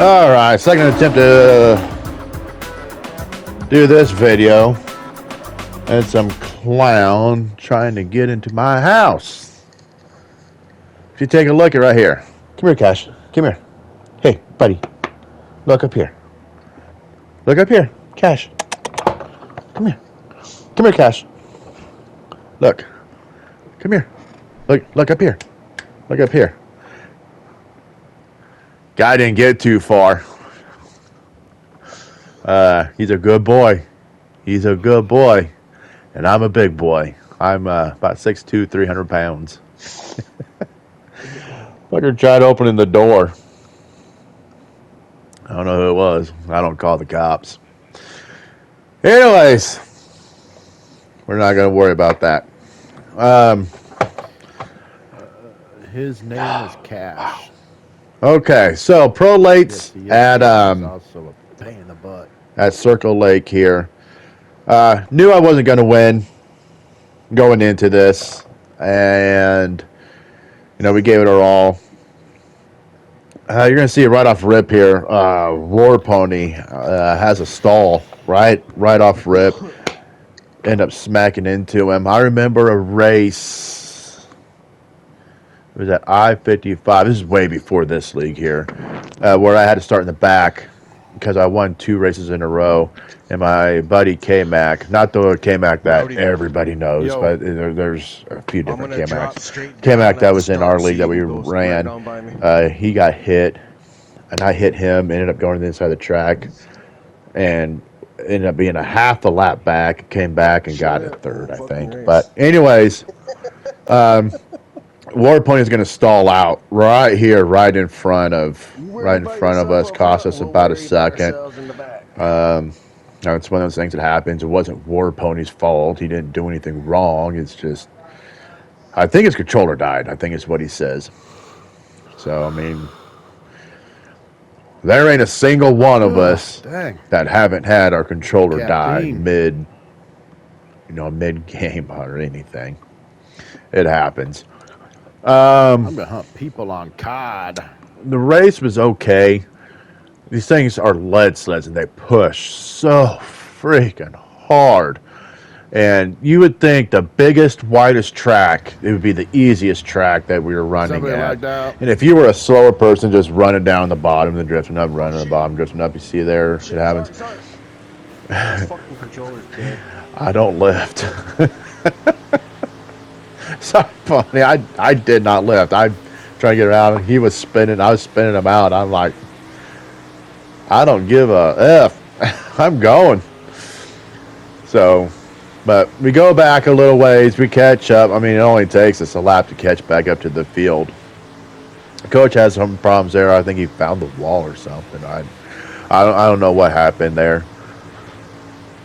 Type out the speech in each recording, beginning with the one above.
All right, second attempt to do this video. And some clown trying to get into my house. If you take a look at right here. Come here, Cash. Come here. Hey, buddy. Look up here. Look up here. Cash. Come here. Come here, Cash. Look. Come here. Look up here. Look up here. Guy didn't get too far. He's a good boy. He's a good boy. And I'm a big boy. I'm about 6'2", 300 pounds. Fucker tried opening the door. I don't know who it was. I don't call the cops. Anyways, we're not going to worry about that. His name is Cash. Okay, so Pro Lates at also a pain in the butt. At Circle Lake here. Knew I wasn't going to win going into this, and we gave it our all. You're going to see it right off rip here. War Pony has a stall right off rip. End up smacking into him. I remember a race. It was at I-55. This is way before this league here, where I had to start in the back because I won 2 races in a row. And my buddy K-Mac, not the K-Mac that everybody knows, but there's a few different K-Macs. K-Mac that was in our league that we ran, he got hit, and I hit him, ended up going to the inside of the track, and ended up being a half a lap back, came back and got it third, I think. But anyways, War Pony is going to stall out right here, right in front of us, cost us about a second. It's one of those things that happens. It wasn't War Pony's fault. He didn't do anything wrong. It's just, I think his controller died. I think it's what he says. So, I mean, there ain't a single one of us that haven't had our controller die mid-game or anything. It happens. I'm going to hunt people on COD. The race was okay. These things are lead sleds, and they push so freaking hard. And you would think the biggest, widest track, it would be the easiest track that we were running at. And if you were a slower person, just running down the bottom, then drifting up, running the bottom, drifting up, you see there, it happens. Fucking controller's dead. I don't lift. So funny. I did not lift. I tried to get around. He was spinning. I was spinning him out. I'm like, I don't give a F. I'm going. So, but we go back a little ways. We catch up. I mean, it only takes us a lap to catch back up to the field. The coach has some problems there. I think he found the wall or something. I don't know what happened there.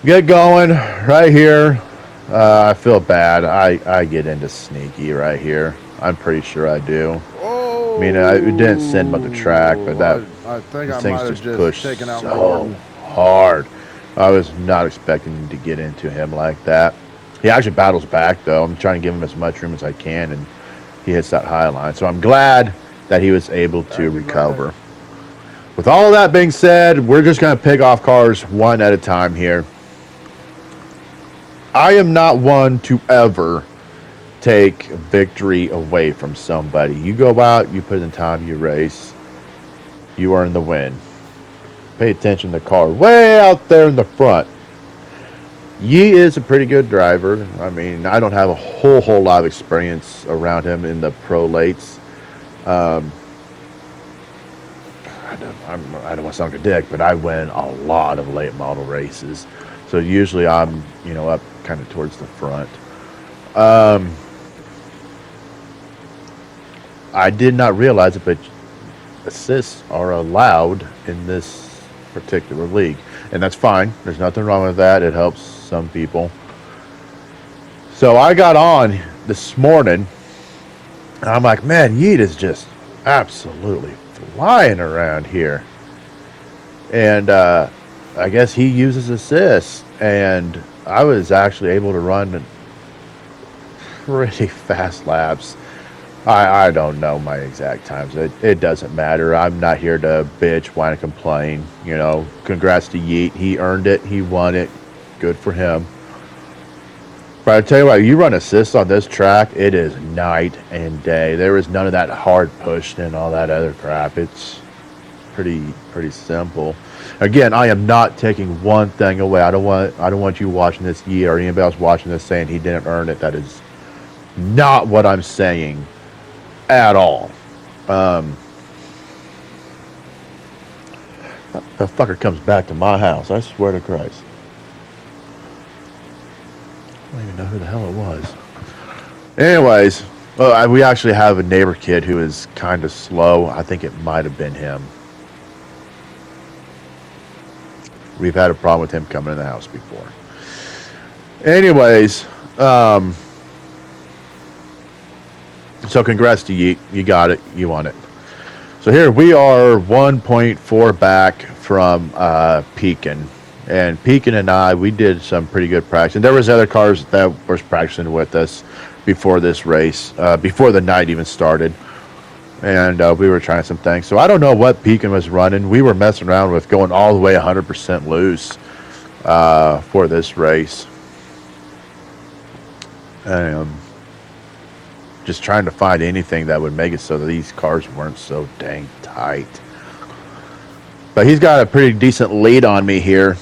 Get going right here. I feel bad. I get into sneaky right here. I'm pretty sure I do. Oh, I mean, it didn't send him up the track, but I think I things might have just pushed taken out so hard. I was not expecting to get into him like that. He actually battles back, though. I'm trying to give him as much room as I can, and he hits that high line. So I'm glad that he was able to recover. With all of that being said, we're just going to pick off cars one at a time here. I am not one to ever take victory away from somebody. You go out, you put in time, you race, you earn the win. Pay attention to the car way out there in the front. Yee is a pretty good driver. I mean, I don't have a whole lot of experience around him in the Pro Lates. I don't want to sound like a dick, but I win a lot of late model races. So usually I'm, up kind of towards the front. I did not realize it, but assists are allowed in this particular league. And that's fine. There's nothing wrong with that. It helps some people. So I got on this morning, and I'm like, man, Yeet is just absolutely flying around here. And I guess he uses assists, and I was actually able to run pretty fast laps. I don't know my exact times. It doesn't matter. I'm not here to bitch, whine, and complain. You know, congrats to Yeet. He earned it. He won it. Good for him. But I tell you what, you run assists on this track, it is night and day. There is none of that hard pushing and all that other crap. It's pretty simple. Again, I am not taking one thing away. I don't want you watching this Yeet or anybody else watching this saying he didn't earn it. That is not what I'm saying at all. That fucker comes back to my house. I swear to Christ. I don't even know who the hell it was. Anyways, we actually have a neighbor kid who is kind of slow. I think it might have been him. We've had a problem with him coming in the house before. Anyways, so congrats to Yeet. You got it. You won it. So here we are 1.4 back from Pekin. And Pekin and I, we did some pretty good practice. And there was other cars that was practicing with us before this race, before the night even started. And we were trying some things. So I don't know what Pekin was running. We were messing around with going all the way 100% loose for this race. Just trying to find anything that would make it so that these cars weren't so dang tight. But he's got a pretty decent lead on me here.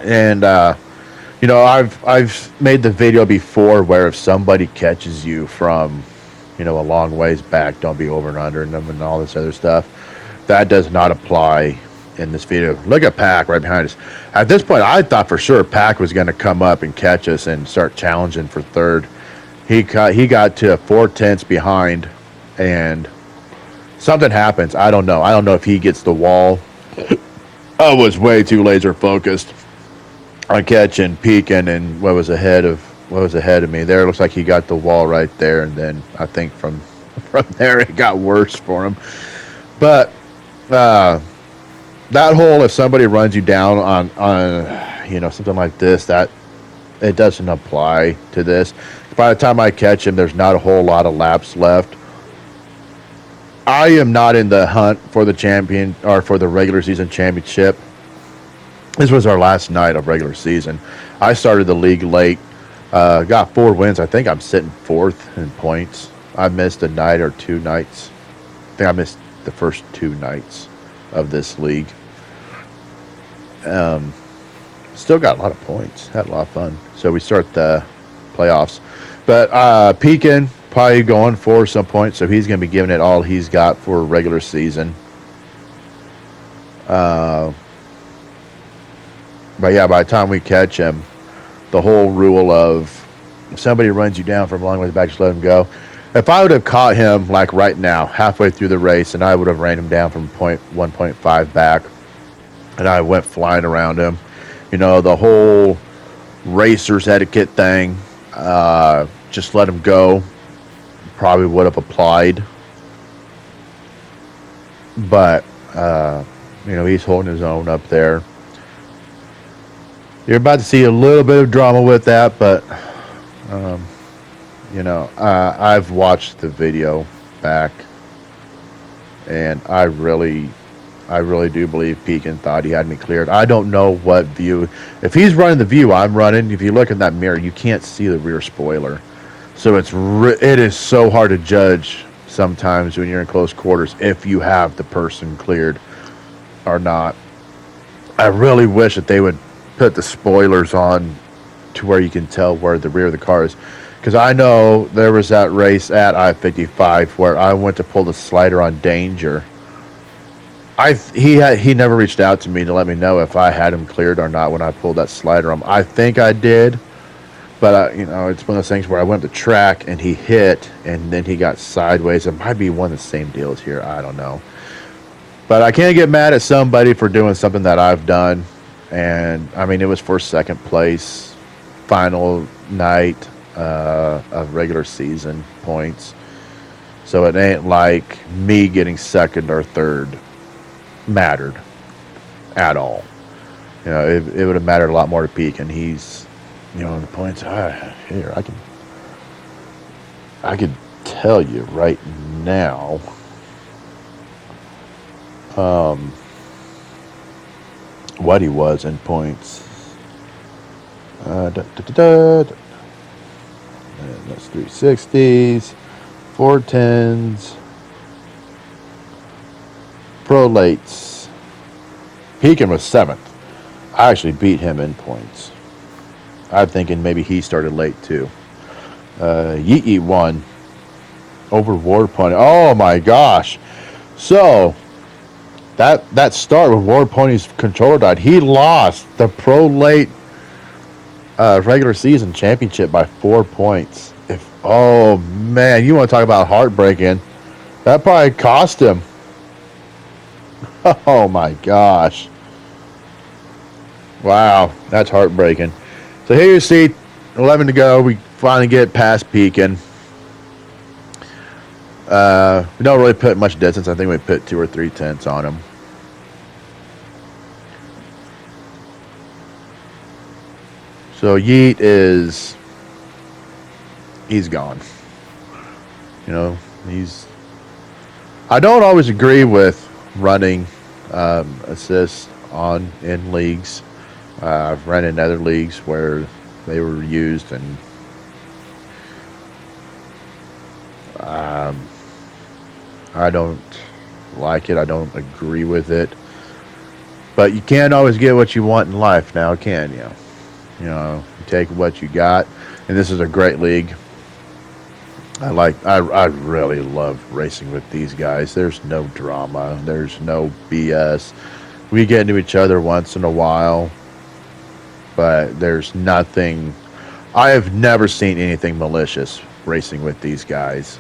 And, you know, I've made the video before where if somebody catches you from, you know, a long ways back, don't be over and under them and all this other stuff. That does not apply in this video. Look at Pack right behind us. At this point, I thought for sure Pack was going to come up and catch us and start challenging for third. He got to 4/10 behind, and something happens. I don't know. I don't know if he gets the wall. I was way too laser focused on catching Pekin and what was ahead of me. There, it looks like he got the wall right there, and then I think from there it got worse for him. But that hole, if somebody runs you down on you know, something like this, that it doesn't apply to this. By the time I catch him, there's not a whole lot of laps left. I am not in the hunt for the champion or for the regular season championship. This was our last night of regular season. I started the league late. Got 4 wins. I think I'm sitting 4th in points. I missed a night or 2 nights. I think I missed the first 2 nights of this league. Still got a lot of points. Had a lot of fun. So we start the playoffs. But Pekin probably going for some points, so he's going to be giving it all he's got for regular season. But yeah, by the time we catch him, the whole rule of if somebody runs you down from a long way back, just let him go. If I would have caught him like right now, halfway through the race, and I would have ran him down from 1.5 back, and I went flying around him, you know, the whole racer's etiquette thing, just let him go, probably would have applied. But, you know, he's holding his own up there. You're about to see a little bit of drama with that, but, you know, I've watched the video back, and I really do believe Pekin thought he had me cleared. I don't know what view. If he's running the view I'm running, if you look in that mirror, you can't see the rear spoiler. So it is so hard to judge sometimes when you're in close quarters if you have the person cleared or not. I really wish that they would put the spoilers on to where you can tell where the rear of the car is. Because I know there was that race at I-55 where I went to pull the slider on Danger. He never reached out to me to let me know if I had him cleared or not when I pulled that slider on. I think I did, but you know, it's one of those things where I went to track and he hit and then he got sideways. It might be one of the same deals here. I don't know, but I can't get mad at somebody for doing something that I've done. And I mean, it was for second place, final night of regular season points. So it ain't like me getting second or third mattered at all. You know, it would have mattered a lot more to Pekin. He's, you know, the points. Here, I could tell you right now. What he was in points. That's 360s, 410s, pro lates. Pekin was 7th. I actually beat him in points. I'm thinking maybe he started late too. Yeet won over Ward Pony. Oh my gosh! So that start with Ward Pony's controller died. He lost the pro late regular season championship by 4 points. Oh man, you want to talk about heartbreaking? That probably cost him. Oh my gosh! Wow, that's heartbreaking. So here you see 11 to go. We finally get past Pekin. We don't really put much distance. I think we put 2 or 3 tenths on him. So Yeet he's gone. You know, I don't always agree with running assists in leagues. I've run in other leagues where they were used, and I don't like it. I don't agree with it. But you can't always get what you want in life now, can you? You know, you take what you got, and this is a great league. I really love racing with these guys. There's no drama. There's no BS. We get into each other once in a while, but there's nothing. I have never seen anything malicious racing with these guys.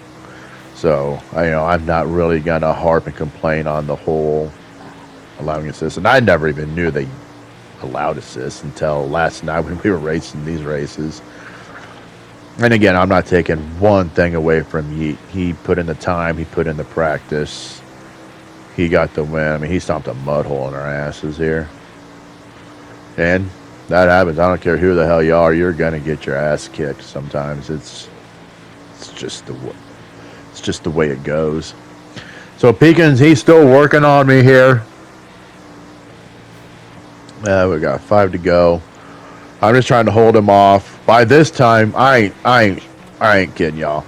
So, I'm not really going to harp and complain on the whole allowing assists. And I never even knew they allowed assists until last night when we were racing these races. And again, I'm not taking one thing away from Yeet. He put in the time. He put in the practice. He got the win. I mean, he stomped a mud hole in our asses here. And that happens. I don't care who the hell you are. You're going to get your ass kicked sometimes. It's just the way it goes. So Pekin's, he's still working on me here. We got 5 to go. I'm just trying to hold him off. By this time, I ain't kidding y'all.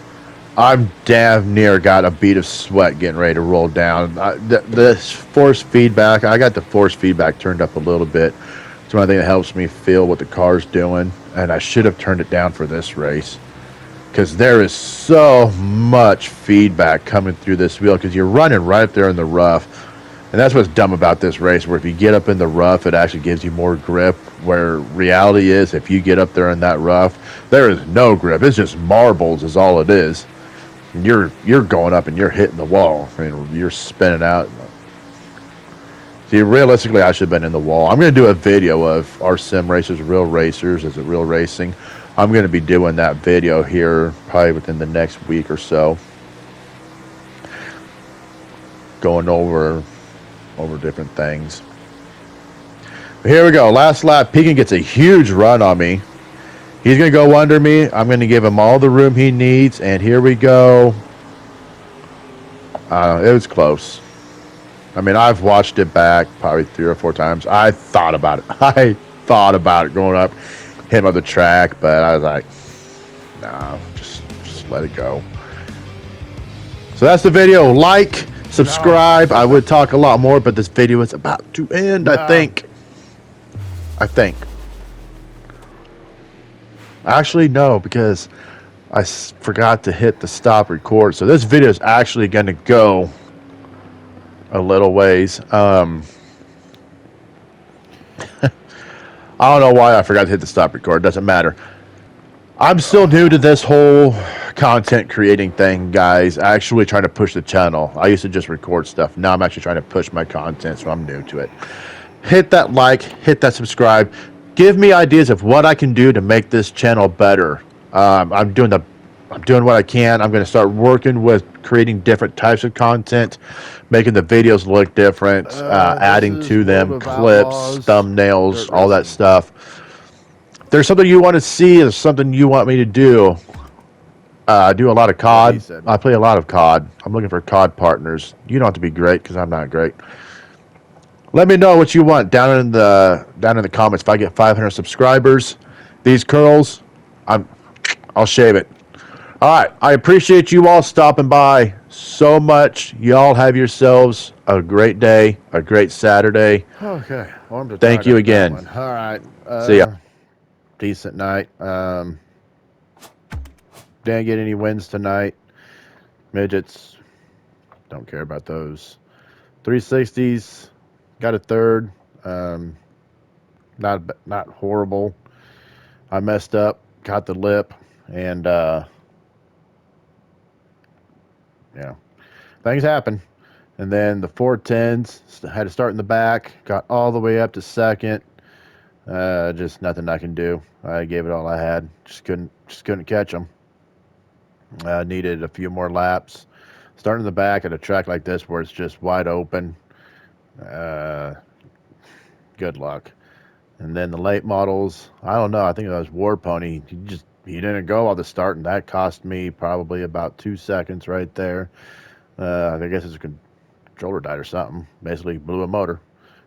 I'm damn near got a bead of sweat getting ready to roll down. The force feedback, I got the force feedback turned up a little bit. It's one thing that helps me feel what the car's doing, and I should have turned it down for this race because there is so much feedback coming through this wheel because you're running right up there in the rough. And that's what's dumb about this race, where if you get up in the rough, it actually gives you more grip, where reality is if you get up there in that rough, there is no grip. It's just marbles is all it is. And you're going up and you're hitting the wall. I mean, you're spinning out. See, realistically, I should have been in the wall. I'm going to do a video of our sim racers, real racers. Is it real racing? I'm going to be doing that video here probably within the next week or so. Going over different things. But here we go. Last lap. Pekin gets a huge run on me. He's going to go under me. I'm going to give him all the room he needs. And here we go. It was close. I mean, I've watched it back probably 3 or 4 times. I thought about it going up, hit him on the track, but I was like, nah, just let it go. So that's the video. Like, subscribe. I would talk a lot more, but this video is about to end, I think. Actually, no, because I forgot to hit the stop record. So this video is actually going to go a little ways. I don't know why I forgot to hit the stop record. Doesn't matter. I'm still new to this whole content creating thing, guys. Actually trying to push the channel. I used to just record stuff. Now I'm actually trying to push my content, so I'm new to it. Hit that like, hit that subscribe. Give me ideas of what I can do to make this channel better. I'm doing what I can. I'm going to start working with creating different types of content, making the videos look different, adding to them clips, thumbnails, all that stuff. If there's something you want to see, or something you want me to do, I do a lot of What COD. he said. I play a lot of COD. I'm looking for COD partners. You don't have to be great because I'm not great. Let me know what you want down in the comments. If I get 500 subscribers, these curls, I'll shave it. All right. I appreciate you all stopping by so much. Y'all have yourselves a great day, a great Saturday. Okay. Arms are Thank tied you up that again. one. All right. See ya. Decent night. Didn't get any wins tonight. Midgets. Don't care about those. 360s. Got a third. Not horrible. I messed up. Got the lip. And yeah. Things happen. And then the 410s had to start in the back. Got all the way up to second. Just nothing I can do. I gave it all I had. Just couldn't catch them. Needed a few more laps. Starting in the back at a track like this where it's just wide open. Good luck. And then the late models, I don't know. I think it was War Pony. He didn't go all the start, and that cost me probably about 2 seconds right there. I guess his controller died or something. Basically blew a motor.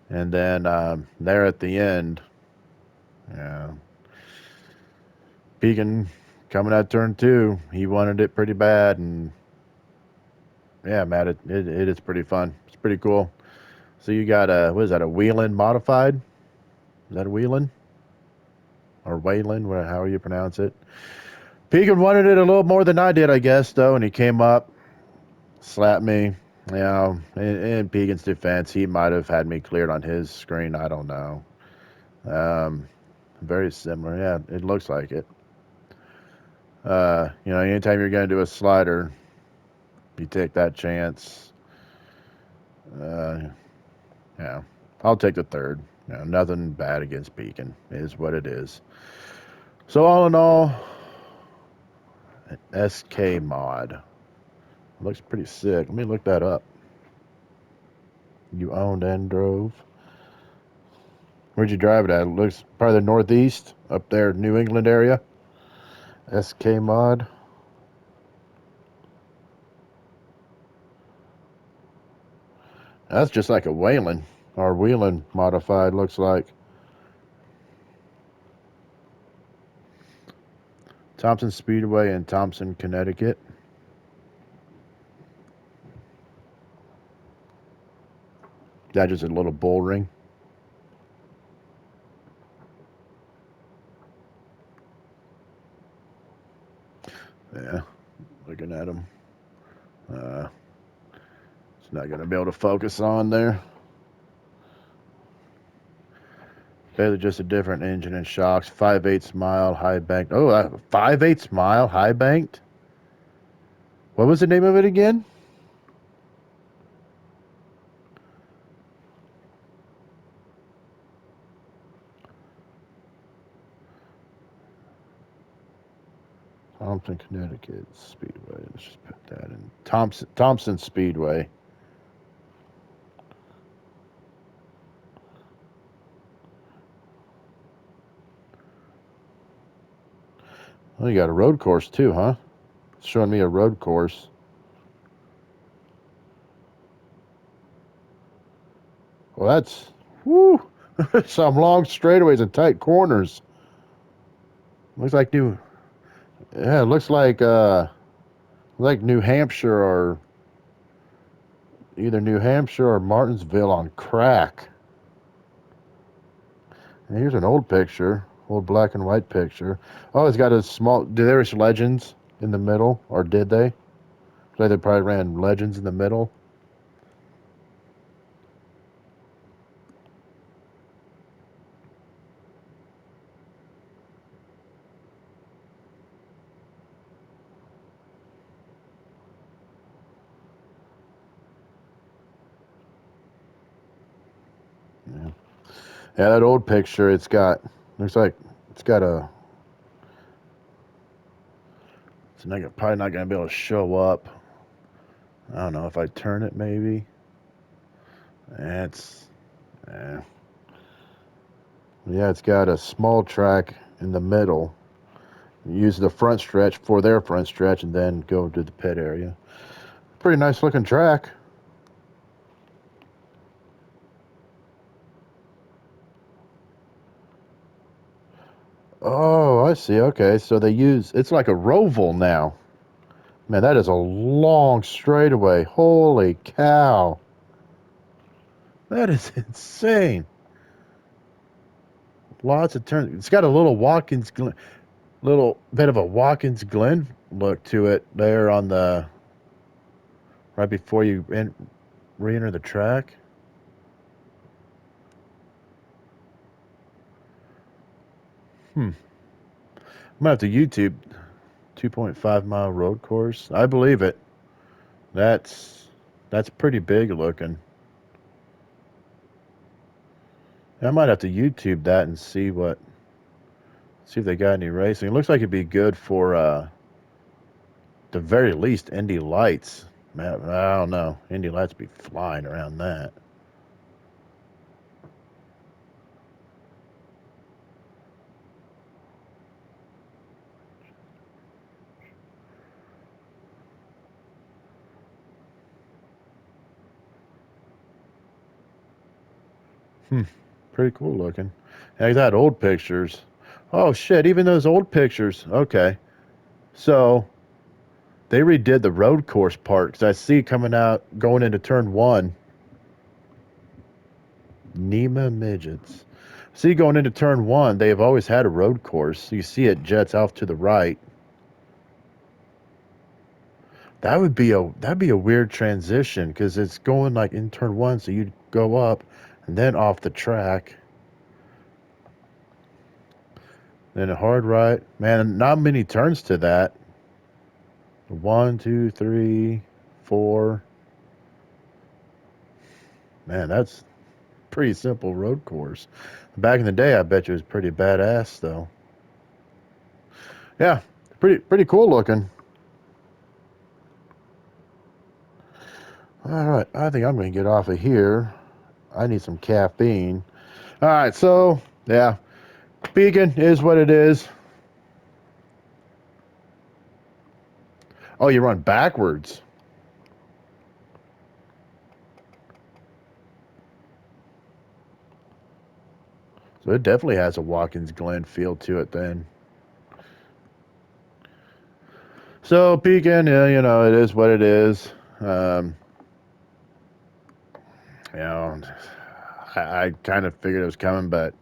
And then there at the end, yeah, Pekin coming out turn 2, he wanted it pretty bad, and yeah, Matt, it is pretty fun. It's pretty cool. So you got what is that, a Wheeling modified? Is that a Wheeling? Or Wayland, however you pronounce it. Pekin wanted it a little more than I did, I guess, though, and he came up, slapped me. You know, in Pekin's defense, he might have had me cleared on his screen. I don't know. Very similar. Yeah, it looks like it. Anytime you're going to do a slider, you take that chance. Yeah, I'll take the third. Nothing bad against Pekin. It is what it is. So all in all, an SK mod. Looks pretty sick. Let me look that up. You owned and drove. Where'd you drive it at? It looks probably the Northeast, up there, New England area. SK mod. That's just like a Wayland or Wheeling modified, looks like. Thompson Speedway in Thompson, Connecticut. That just a little bull ring. Yeah, looking at them. It's not going to be able to focus on there. They're just a different engine and shocks. 5/8 mile high banked. Oh, 5/8 mile high banked? What was the name of it again? Thompson, Connecticut Speedway. Let's just put that in. Thompson Speedway. Oh, you got a road course too, huh? It's showing me a road course. Well, that's whoo, some long straightaways and tight corners. Looks like it looks like New Hampshire or either New Hampshire or Martinsville on crack. And here's an old picture, old black and white picture. Oh, it's got a small. Did there was Legends in the middle, or did they? They probably ran Legends in the middle. Yeah, that old picture. Looks like it's got a. Probably not going to be able to show up. I don't know if I turn it, maybe. It's, yeah, it's got a small track in the middle. use the front stretch for their front stretch, and then go to the pit area. Pretty nice looking track. Oh, I see. Okay, so they use, it's like a roval now. Man, that is a long straightaway. Holy cow. That is insane. Lots of turns. It's got a little Watkins Glen, little bit of a Watkins Glen look to it there on the, right before you re-enter the track. I'm gonna have to YouTube 2.5 mile road course. I believe it. That's pretty big looking. I might have to YouTube that and see if they got any racing. It looks like it'd be good for the very least Indy Lights. Man, I don't know. Indy Lights be flying around that. Pretty cool looking. Hey, that old pictures. Oh shit, even those old pictures. Okay. So they redid the road course part, because I see coming out, going into turn 1. NEMA Midgets. See, going into turn 1, they have always had a road course. You see it jets off to the right. That'd be a weird transition, because it's going like in turn 1, so you'd go up and then off the track. Then a hard right. Man, not many turns to that. 1, 2, 3, 4. Man, that's pretty simple road course. Back in the day, I bet you it was pretty badass, though. Yeah, pretty cool looking. All right, I think I'm going to get off of here. I need some caffeine. All right, so, yeah, Beacon is what it is. Oh, you run backwards. So it definitely has a Watkins Glen feel to it then. So, Pekin, you know, it is what it is. You know, I kind of figured it was coming, but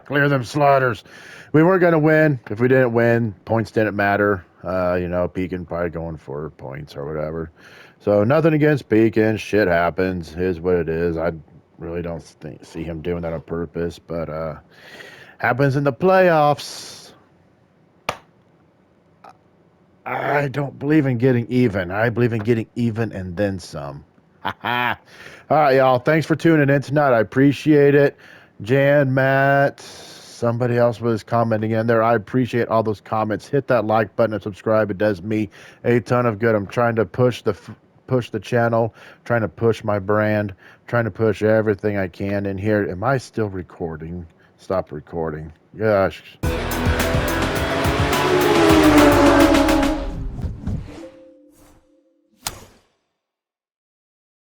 clear them slaughters. We weren't going to win. If we didn't win, points didn't matter. You know, Pekin probably going for points or whatever. So nothing against Pekin. Shit happens. Is what it is. I really don't see him doing that on purpose, but happens in the playoffs. I don't believe in getting even. I believe in getting even and then some. All right, y'all. Thanks for tuning in tonight. I appreciate it. Jan, Matt, somebody else was commenting in there. I appreciate all those comments. Hit that like button and subscribe. It does me a ton of good. I'm trying to push the channel, trying to push my brand, trying to push everything I can in here. Am I still recording? Stop recording. Gosh.